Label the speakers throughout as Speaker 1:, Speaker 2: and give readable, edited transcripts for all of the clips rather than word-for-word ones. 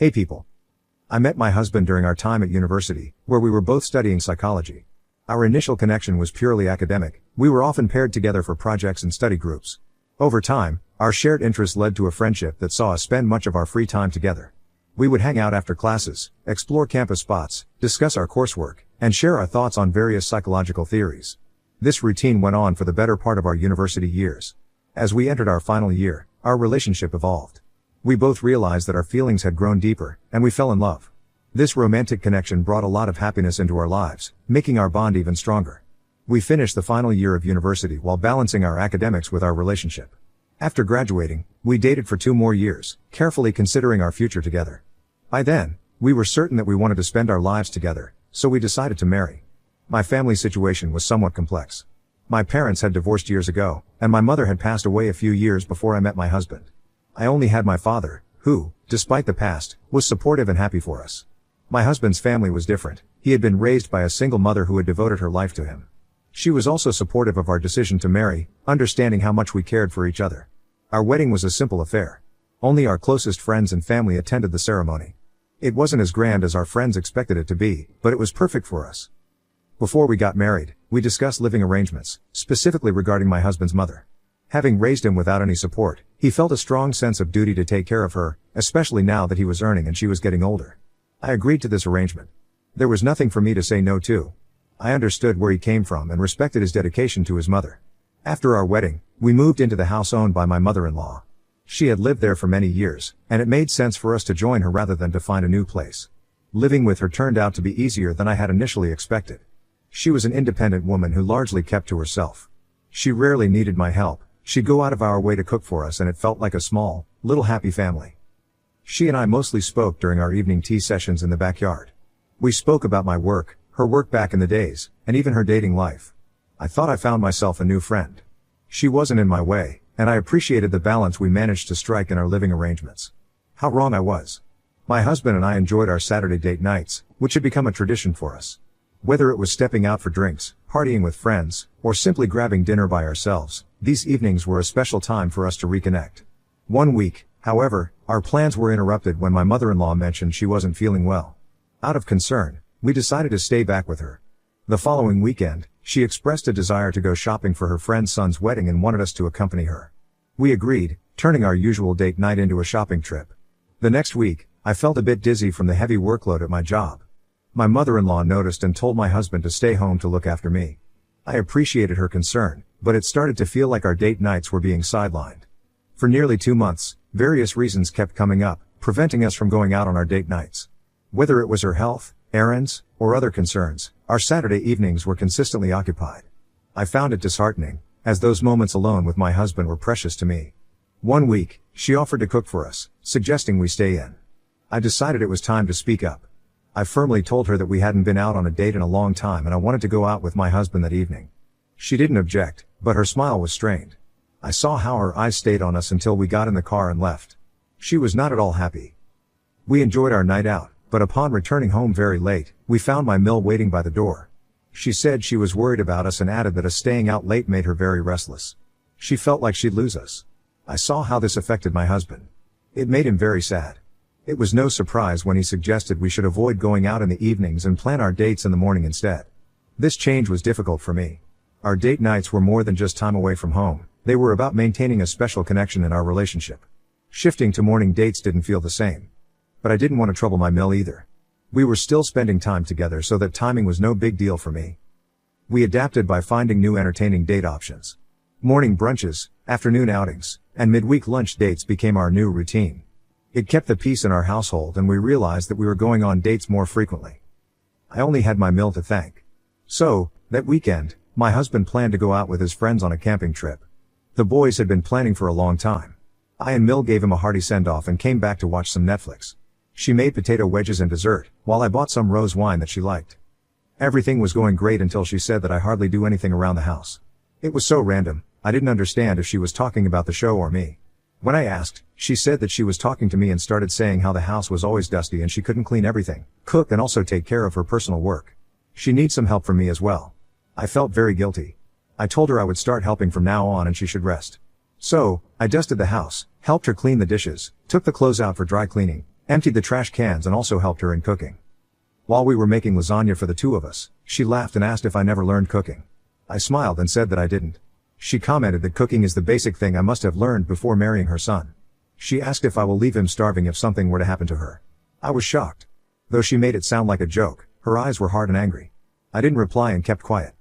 Speaker 1: Hey people. I met my husband during our time at university, where we were both studying psychology. Our initial connection was purely academic. We were often paired together for projects and study groups. Over time, our shared interests led to a friendship that saw us spend much of our free time together. We would hang out after classes, explore campus spots, discuss our coursework, and share our thoughts on various psychological theories. This routine went on for the better part of our university years. As we entered our final year, our relationship evolved. We both realized that our feelings had grown deeper, and we fell in love. This romantic connection brought a lot of happiness into our lives, making our bond even stronger. We finished the final year of university while balancing our academics with our relationship. After graduating, we dated for 2 more years, carefully considering our future together. By then, we were certain that we wanted to spend our lives together, so we decided to marry. My family situation was somewhat complex. My parents had divorced years ago, and my mother had passed away a few years before I met my husband. I only had my father, who, despite the past, was supportive and happy for us. My husband's family was different. He had been raised by a single mother who had devoted her life to him. She was also supportive of our decision to marry, understanding how much we cared for each other. Our wedding was a simple affair. Only our closest friends and family attended the ceremony. It wasn't as grand as our friends expected it to be, but it was perfect for us. Before we got married, we discussed living arrangements, specifically regarding my husband's mother. Having raised him without any support, he felt a strong sense of duty to take care of her, especially now that he was earning and she was getting older. I agreed to this arrangement. There was nothing for me to say no to. I understood where he came from and respected his dedication to his mother. After our wedding, we moved into the house owned by my mother-in-law. She had lived there for many years, and it made sense for us to join her rather than to find a new place. Living with her turned out to be easier than I had initially expected. She was an independent woman who largely kept to herself. She rarely needed my help. She'd go out of our way to cook for us, and it felt like a small, little happy family. She and I mostly spoke during our evening tea sessions in the backyard. We spoke about my work, her work back in the days, and even her dating life. I thought I found myself a new friend. She wasn't in my way, and I appreciated the balance we managed to strike in our living arrangements. How wrong I was. My husband and I enjoyed our Saturday date nights, which had become a tradition for us. Whether it was stepping out for drinks, partying with friends, or simply grabbing dinner by ourselves, these evenings were a special time for us to reconnect. One week, however, our plans were interrupted when my mother-in-law mentioned she wasn't feeling well. Out of concern, we decided to stay back with her. The following weekend, she expressed a desire to go shopping for her friend's son's wedding and wanted us to accompany her. We agreed, turning our usual date night into a shopping trip. The next week, I felt a bit dizzy from the heavy workload at my job. My mother-in-law noticed and told my husband to stay home to look after me. I appreciated her concern, but it started to feel like our date nights were being sidelined. For nearly 2 months, various reasons kept coming up, preventing us from going out on our date nights. Whether it was her health, errands, or other concerns, our Saturday evenings were consistently occupied. I found it disheartening, as those moments alone with my husband were precious to me. One week, she offered to cook for us, suggesting we stay in. I decided it was time to speak up. I firmly told her that we hadn't been out on a date in a long time and I wanted to go out with my husband that evening. She didn't object, but her smile was strained. I saw how her eyes stayed on us until we got in the car and left. She was not at all happy. We enjoyed our night out, but upon returning home very late, we found my mill waiting by the door. She said she was worried about us and added that us staying out late made her very restless. She felt like she'd lose us. I saw how this affected my husband. It made him very sad. It was no surprise when he suggested we should avoid going out in the evenings and plan our dates in the morning instead. This change was difficult for me. Our date nights were more than just time away from home. They were about maintaining a special connection in our relationship. Shifting to morning dates didn't feel the same. But I didn't want to trouble my mill either. We were still spending time together, so that timing was no big deal for me. We adapted by finding new entertaining date options. Morning brunches, afternoon outings, and midweek lunch dates became our new routine. It kept the peace in our household, and we realized that we were going on dates more frequently. I only had my mill to thank. So, that weekend, my husband planned to go out with his friends on a camping trip. The boys had been planning for a long time. I and Mill gave him a hearty send-off and came back to watch some Netflix. She made potato wedges and dessert, while I bought some rose wine that she liked. Everything was going great until she said that I hardly do anything around the house. It was so random, I didn't understand if she was talking about the show or me. When I asked, she said that she was talking to me and started saying how the house was always dusty and she couldn't clean everything, cook and also take care of her personal work. She needs some help from me as well. I felt very guilty. I told her I would start helping from now on and she should rest. So, I dusted the house, helped her clean the dishes, took the clothes out for dry cleaning, emptied the trash cans and also helped her in cooking. While we were making lasagna for the two of us, she laughed and asked if I never learned cooking. I smiled and said that I didn't. She commented that cooking is the basic thing I must have learned before marrying her son. She asked if I will leave him starving if something were to happen to her. I was shocked. Though she made it sound like a joke, her eyes were hard and angry. I didn't reply and kept quiet.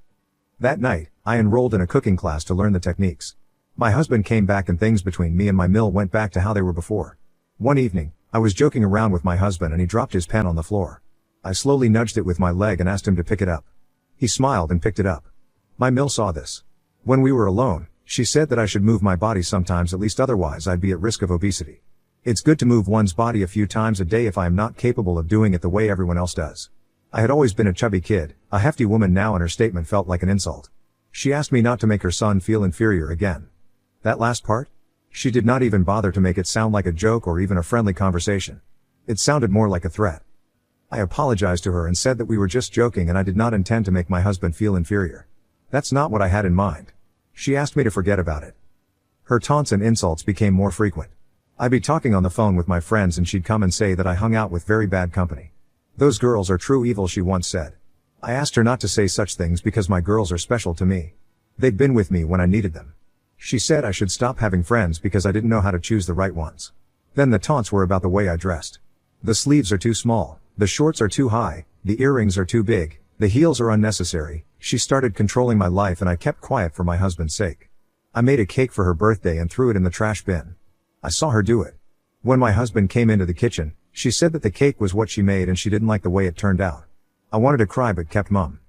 Speaker 1: That night, I enrolled in a cooking class to learn the techniques. My husband came back and things between me and my meal went back to how they were before. One evening, I was joking around with my husband and he dropped his pen on the floor. I slowly nudged it with my leg and asked him to pick it up. He smiled and picked it up. My meal saw this. When we were alone, she said that I should move my body sometimes, at least otherwise I'd be at risk of obesity. It's good to move one's body a few times a day if I am not capable of doing it the way everyone else does. I had always been a chubby kid, a hefty woman now, and her statement felt like an insult. She asked me not to make her son feel inferior again. That last part? She did not even bother to make it sound like a joke or even a friendly conversation. It sounded more like a threat. I apologized to her and said that we were just joking and I did not intend to make my husband feel inferior. That's not what I had in mind. She asked me to forget about it. Her taunts and insults became more frequent. I'd be talking on the phone with my friends and she'd come and say that I hung out with very bad company. Those girls are true evil, she once said. I asked her not to say such things because my girls are special to me. They'd been with me when I needed them. She said I should stop having friends because I didn't know how to choose the right ones. Then the taunts were about the way I dressed. The sleeves are too small, the shorts are too high, the earrings are too big, the heels are unnecessary. She started controlling my life and I kept quiet for my husband's sake. I made a cake for her birthday and threw it in the trash bin. I saw her do it. When my husband came into the kitchen, she said that the cake was what she made and she didn't like the way it turned out. I wanted to cry but kept mum.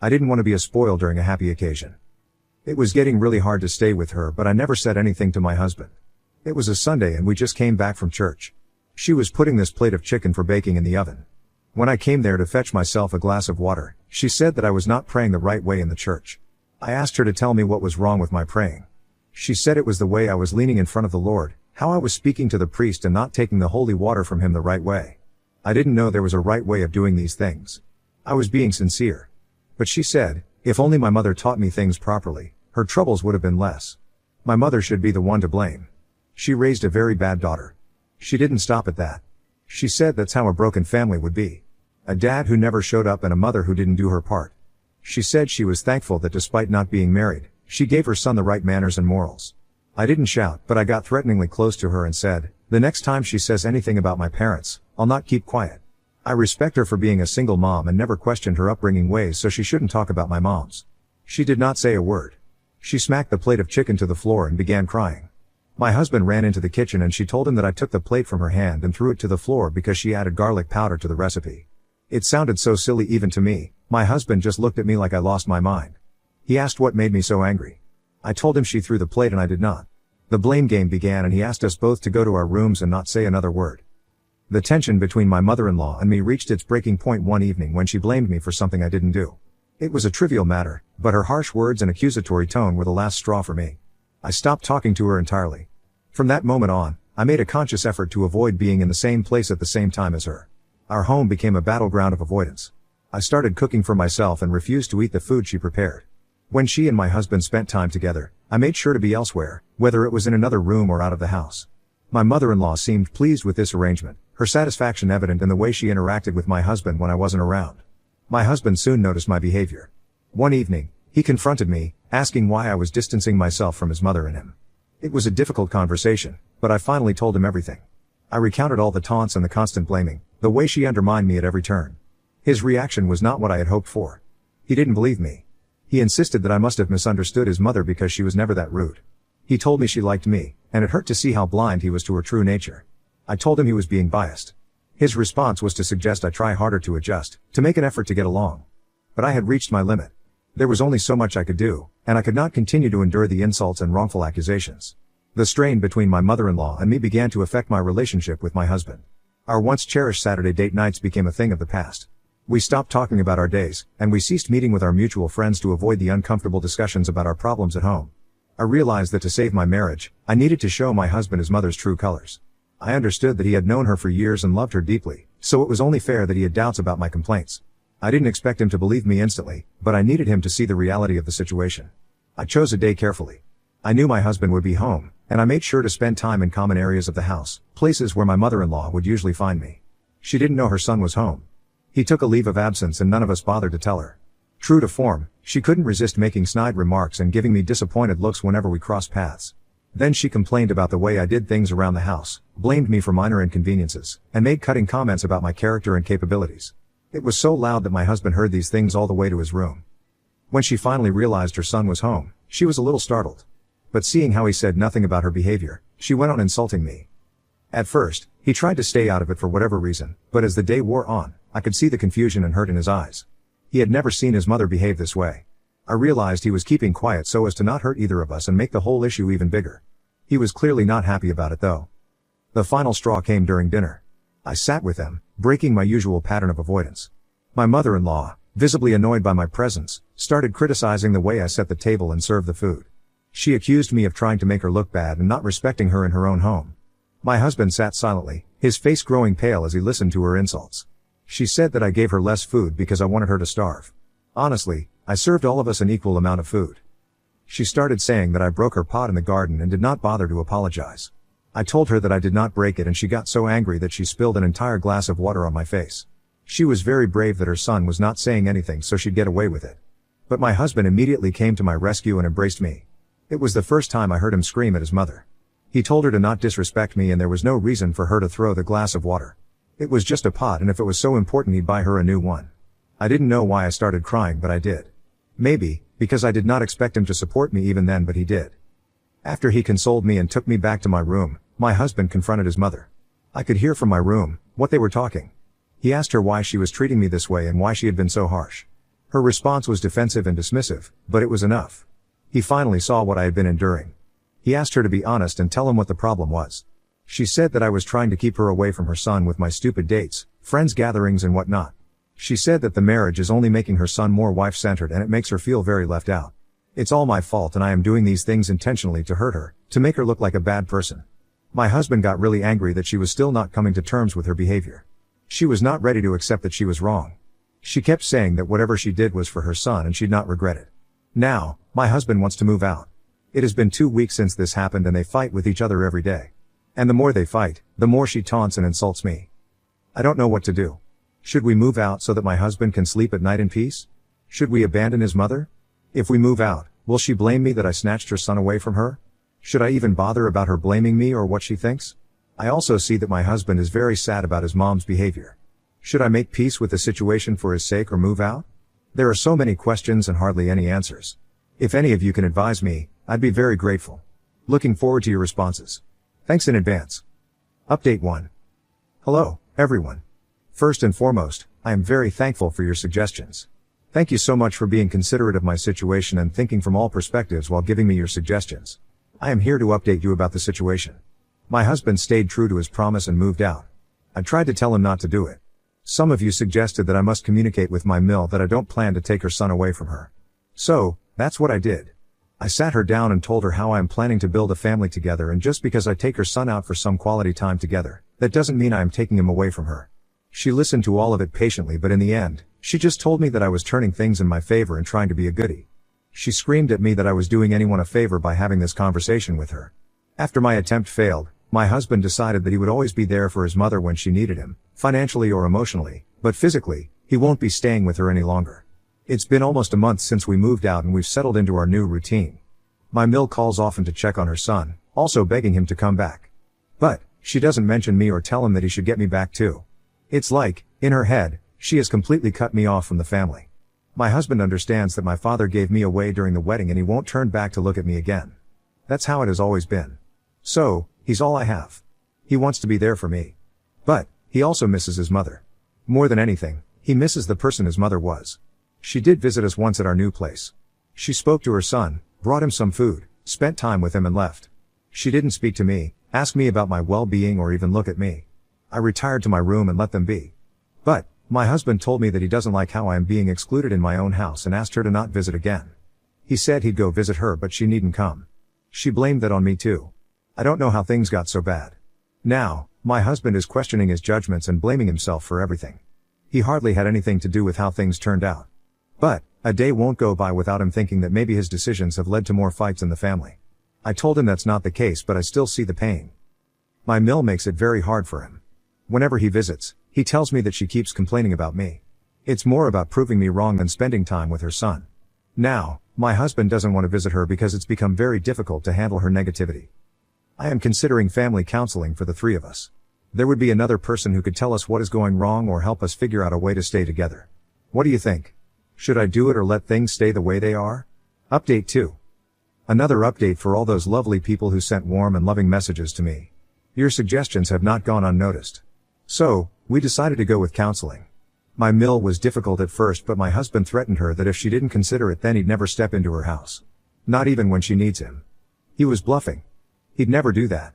Speaker 1: I didn't want to be a spoil during a happy occasion. It was getting really hard to stay with her, but I never said anything to my husband. It was a Sunday and we just came back from church. She was putting this plate of chicken for baking in the oven. When I came there to fetch myself a glass of water, she said that I was not praying the right way in the church. I asked her to tell me what was wrong with my praying. She said it was the way I was leaning in front of the Lord, how I was speaking to the priest and not taking the holy water from him the right way. I didn't know there was a right way of doing these things. I was being sincere. But she said, if only my mother taught me things properly, her troubles would have been less. My mother should be the one to blame. She raised a very bad daughter. She didn't stop at that. She said that's how a broken family would be. A dad who never showed up and a mother who didn't do her part. She said she was thankful that despite not being married, she gave her son the right manners and morals. I didn't shout, but I got threateningly close to her and said, the next time she says anything about my parents, I'll not keep quiet. I respect her for being a single mom and never questioned her upbringing ways, so she shouldn't talk about my mom's. She did not say a word. She smacked the plate of chicken to the floor and began crying. My husband ran into the kitchen and she told him that I took the plate from her hand and threw it to the floor because she added garlic powder to the recipe. It sounded so silly even to me. My husband just looked at me like I lost my mind. He asked what made me so angry. I told him she threw the plate and I did not. The blame game began and he asked us both to go to our rooms and not say another word. The tension between my mother-in-law and me reached its breaking point one evening when she blamed me for something I didn't do. It was a trivial matter, but her harsh words and accusatory tone were the last straw for me. I stopped talking to her entirely. From that moment on, I made a conscious effort to avoid being in the same place at the same time as her. Our home became a battleground of avoidance. I started cooking for myself and refused to eat the food she prepared. When she and my husband spent time together, I made sure to be elsewhere, whether it was in another room or out of the house. My mother-in-law seemed pleased with this arrangement, her satisfaction evident in the way she interacted with my husband when I wasn't around. My husband soon noticed my behavior. One evening, he confronted me, asking why I was distancing myself from his mother and him. It was a difficult conversation, but I finally told him everything. I recounted all the taunts and the constant blaming, the way she undermined me at every turn. His reaction was not what I had hoped for. He didn't believe me. He insisted that I must have misunderstood his mother because she was never that rude. He told me she liked me, and it hurt to see how blind he was to her true nature. I told him he was being biased. His response was to suggest I try harder to adjust, to make an effort to get along. But I had reached my limit. There was only so much I could do, and I could not continue to endure the insults and wrongful accusations. The strain between my mother-in-law and me began to affect my relationship with my husband. Our once cherished Saturday date nights became a thing of the past. We stopped talking about our days, and we ceased meeting with our mutual friends to avoid the uncomfortable discussions about our problems at home. I realized that to save my marriage, I needed to show my husband his mother's true colors. I understood that he had known her for years and loved her deeply, so it was only fair that he had doubts about my complaints. I didn't expect him to believe me instantly, but I needed him to see the reality of the situation. I chose a day carefully. I knew my husband would be home, And I made sure to spend time in common areas of the house, places where my mother-in-law would usually find me. She didn't know her son was home. He took a leave of absence and none of us bothered to tell her. True to form, she couldn't resist making snide remarks and giving me disappointed looks whenever we crossed paths. Then she complained about the way I did things around the house, blamed me for minor inconveniences, and made cutting comments about my character and capabilities. It was so loud that my husband heard these things all the way to his room. When she finally realized her son was home, she was a little startled. But seeing how he said nothing about her behavior, she went on insulting me. At first, he tried to stay out of it for whatever reason, but as the day wore on, I could see the confusion and hurt in his eyes. He had never seen his mother behave this way. I realized he was keeping quiet so as to not hurt either of us and make the whole issue even bigger. He was clearly not happy about it though. The final straw came during dinner. I sat with them, breaking my usual pattern of avoidance. My mother-in-law, visibly annoyed by my presence, started criticizing the way I set the table and served the food. She accused me of trying to make her look bad and not respecting her in her own home. My husband sat silently, his face growing pale as he listened to her insults. She said that I gave her less food because I wanted her to starve. Honestly, I served all of us an equal amount of food. She started saying that I broke her pot in the garden and did not bother to apologize. I told her that I did not break it and she got so angry that she spilled an entire glass of water on my face. She was very brave that her son was not saying anything so she'd get away with it. But my husband immediately came to my rescue and embraced me. It was the first time I heard him scream at his mother. He told her to not disrespect me and there was no reason for her to throw the glass of water. It was just a pot and if it was so important he'd buy her a new one. I didn't know why I started crying but I did. Maybe, because I did not expect him to support me even then but he did. After he consoled me and took me back to my room, my husband confronted his mother. I could hear from my room what they were talking. He asked her why she was treating me this way and why she had been so harsh. Her response was defensive and dismissive, but it was enough. He finally saw what I had been enduring. He asked her to be honest and tell him what the problem was. She said that I was trying to keep her away from her son with my stupid dates, friends gatherings and whatnot. She said that the marriage is only making her son more wife-centered and it makes her feel very left out. It's all my fault and I am doing these things intentionally to hurt her, to make her look like a bad person. My husband got really angry that she was still not coming to terms with her behavior. She was not ready to accept that she was wrong. She kept saying that whatever she did was for her son and she'd not regret it. Now, my husband wants to move out. It has been 2 weeks since this happened and they fight with each other every day. And the more they fight, the more she taunts and insults me. I don't know what to do. Should we move out so that my husband can sleep at night in peace? Should we abandon his mother? If we move out, will she blame me that I snatched her son away from her? Should I even bother about her blaming me or what she thinks? I also see that my husband is very sad about his mom's behavior. Should I make peace with the situation for his sake or move out? There are so many questions and hardly any answers. If any of you can advise me, I'd be very grateful. Looking forward to your responses. Thanks in advance. Update 1. Hello, everyone. First and foremost, I am very thankful for your suggestions. Thank you so much for being considerate of my situation and thinking from all perspectives while giving me your suggestions. I am here to update you about the situation. My husband stayed true to his promise and moved out. I tried to tell him not to do it. Some of you suggested that I must communicate with my mill that I don't plan to take her son away from her. So, that's what I did. I sat her down and told her how I am planning to build a family together, and just because I take her son out for some quality time together, that doesn't mean I am taking him away from her. She listened to all of it patiently, but in the end, she just told me that I was turning things in my favor and trying to be a goodie. She screamed at me that I was doing anyone a favor by having this conversation with her. After my attempt failed, my husband decided that he would always be there for his mother when she needed him, financially or emotionally, but physically, he won't be staying with her any longer. It's been almost a month since we moved out and we've settled into our new routine. My mill calls often to check on her son, also begging him to come back. But, she doesn't mention me or tell him that he should get me back too. It's like, in her head, she has completely cut me off from the family. My husband understands that my father gave me away during the wedding and he won't turn back to look at me again. That's how it has always been. So, he's all I have. He wants to be there for me. But, he also misses his mother. More than anything, he misses the person his mother was. She did visit us once at our new place. She spoke to her son, brought him some food, spent time with him and left. She didn't speak to me, ask me about my well-being or even look at me. I retired to my room and let them be. But, my husband told me that he doesn't like how I am being excluded in my own house and asked her to not visit again. He said he'd go visit her but she needn't come. She blamed that on me too. I don't know how things got so bad. Now, my husband is questioning his judgments and blaming himself for everything. He hardly had anything to do with how things turned out. But, a day won't go by without him thinking that maybe his decisions have led to more fights in the family. I told him that's not the case, but I still see the pain. My mill makes it very hard for him. Whenever he visits, he tells me that she keeps complaining about me. It's more about proving me wrong than spending time with her son. Now, my husband doesn't want to visit her because it's become very difficult to handle her negativity. I am considering family counseling for the three of us. There would be another person who could tell us what is going wrong or help us figure out a way to stay together. What do you think? Should I do it or let things stay the way they are? Update 2. Another update for all those lovely people who sent warm and loving messages to me. Your suggestions have not gone unnoticed. So, we decided to go with counseling. My mill was difficult at first, but my husband threatened her that if she didn't consider it, then he'd never step into her house. Not even when she needs him. He was bluffing. He'd never do that.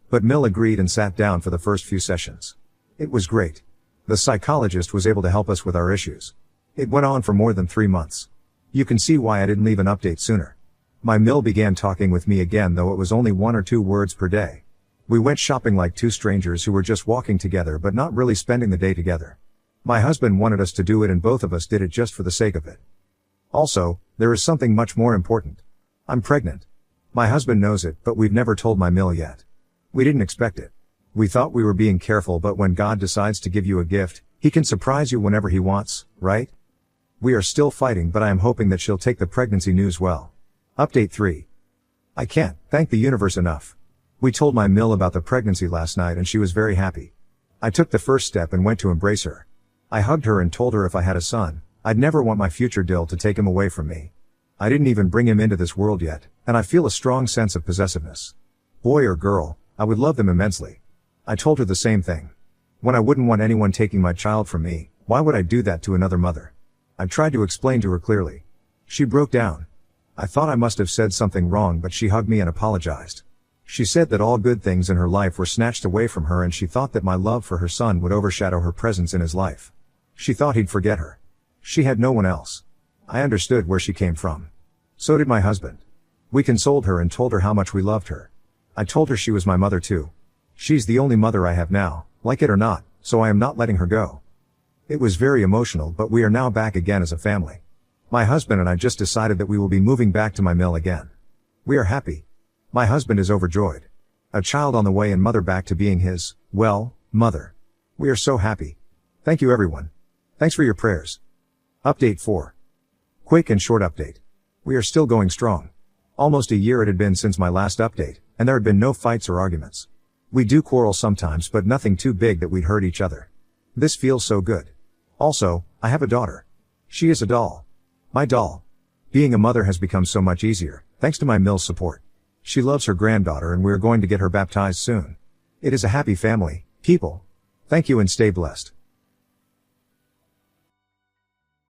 Speaker 1: But Mill agreed and sat down for the first few sessions. It was great. The psychologist was able to help us with our issues. It went on for more than 3 months. You can see why I didn't leave an update sooner. My mill began talking with me again, though it was only 1 or 2 words per day. We went shopping like two strangers who were just walking together but not really spending the day together. My husband wanted us to do it and both of us did it just for the sake of it. Also, there is something much more important. I'm pregnant. My husband knows it, but we've never told my mill yet. We didn't expect it. We thought we were being careful, but when God decides to give you a gift, He can surprise you whenever He wants, right? We are still fighting, but I am hoping that she'll take the pregnancy news well. Update 3. I can't thank the universe enough. We told my mill about the pregnancy last night and she was very happy. I took the first step and went to embrace her. I hugged her and told her if I had a son, I'd never want my future Dill to take him away from me. I didn't even bring him into this world yet, and I feel a strong sense of possessiveness. Boy or girl, I would love them immensely. I told her the same thing. When I wouldn't want anyone taking my child from me, why would I do that to another mother? I tried to explain to her clearly. She broke down. I thought I must have said something wrong, but she hugged me and apologized. She said that all good things in her life were snatched away from her and she thought that my love for her son would overshadow her presence in his life. She thought he'd forget her. She had no one else. I understood where she came from. So did my husband. We consoled her and told her how much we loved her. I told her she was my mother too. She's the only mother I have now, like it or not, so I am not letting her go. It was very emotional, but we are now back again as a family. My husband and I just decided that we will be moving back to my mill again. We are happy. My husband is overjoyed. A child on the way and mother back to being his, well, mother. We are so happy. Thank you everyone. Thanks for your prayers. Update 4. Quick and short update. We are still going strong. Almost a year it had been since my last update, and there had been no fights or arguments. We do quarrel sometimes, but nothing too big that we'd hurt each other. This feels so good. Also, I have a daughter. She is a doll. My doll. Being a mother has become so much easier, thanks to my mill's support. She loves her granddaughter and we are going to get her baptized soon. It is a happy family, people. Thank you and stay blessed.